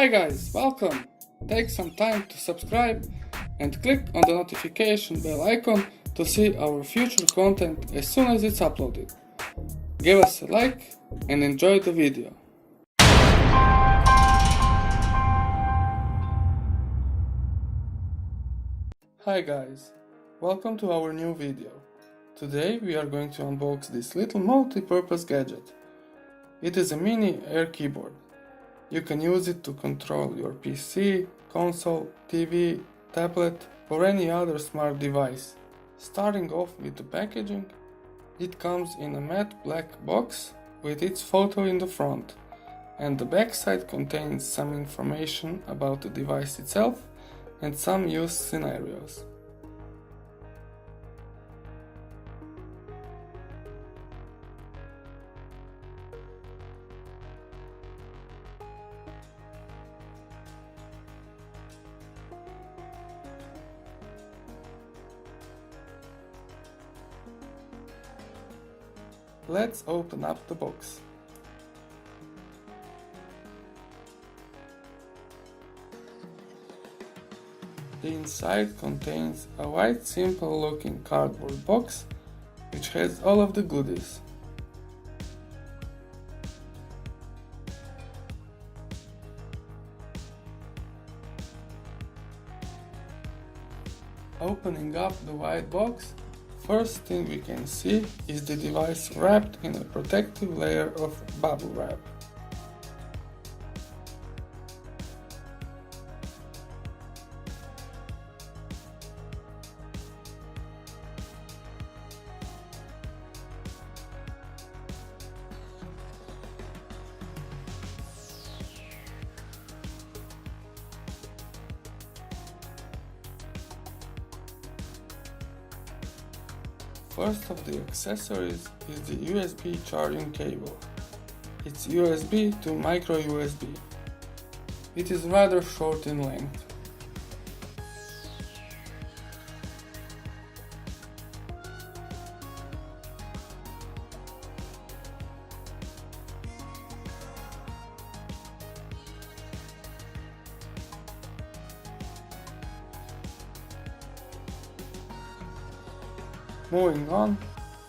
Hi guys, welcome! Take some time to subscribe and click on the notification bell icon to see our future content as soon as it's uploaded. Give us a like and enjoy the video. Hi guys, welcome to our new video. Today we are going to unbox this little multi-purpose gadget. It is a mini air keyboard. You can use it to control your PC, console, TV, tablet or any other smart device. Starting off with the packaging, it comes in a matte black box with its photo in the front, and the backside contains some information about the device itself and some use scenarios. Let's open up the box. The inside contains a white simple looking cardboard box which has all of the goodies. Opening up the white box, first thing we can see is the device wrapped in a protective layer of bubble wrap. First of the accessories is the USB charging cable. It's USB to micro USB. It is rather short in length. Moving on,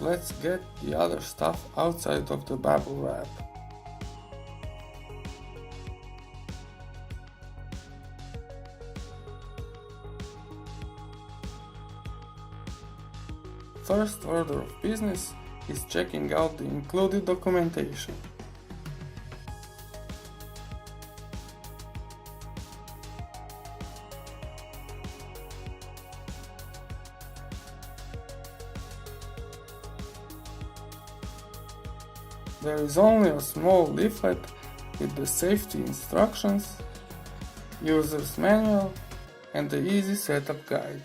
let's get the other stuff outside of the bubble wrap. First order of business is checking out the included documentation. There is only a small leaflet with the safety instructions, user's manual, and the easy setup guide.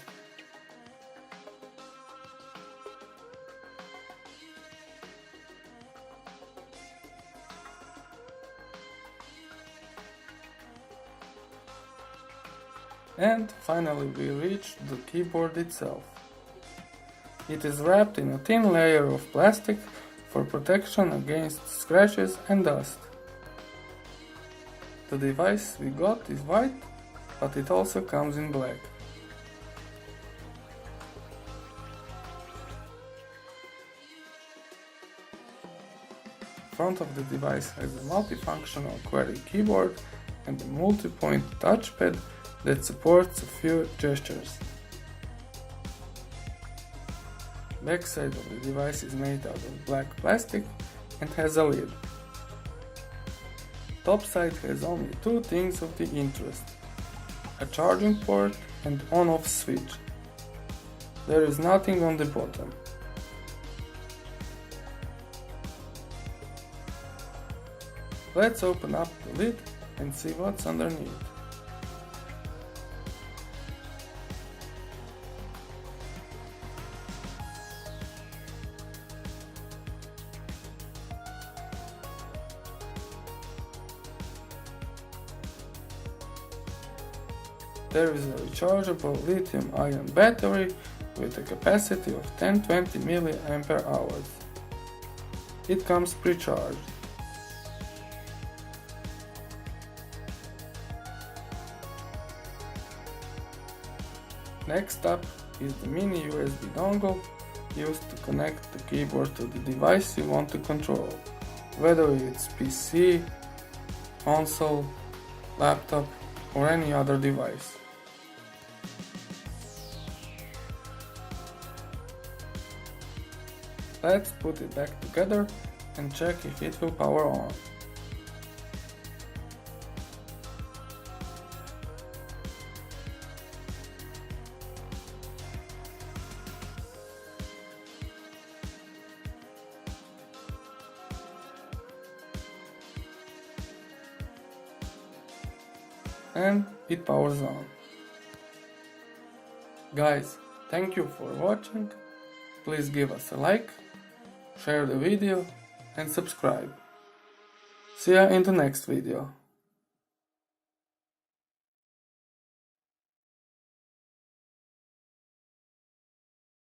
And finally we reach the keyboard itself. It is wrapped in a thin layer of plastic for protection against scratches and dust. The device we got is white, but it also comes in black. Front of the device has a multifunctional QWERTY keyboard and a multi-point touchpad that supports a few gestures. Backside of the device is made out of black plastic and has a lid. Top side has only two things of the interest: a charging port and on-off switch. There is nothing on the bottom. Let's open up the lid and see what's underneath. There is a rechargeable lithium-ion battery with a capacity of 1020 mAh. It comes pre-charged. Next up is the mini USB dongle used to connect the keyboard to the device you want to control, whether it's PC, console, laptop or any other device. Let's put it back together and check if it will power on. And it powers on. Guys, thank you for watching. Please give us a like, share the video and subscribe. See ya in the next video.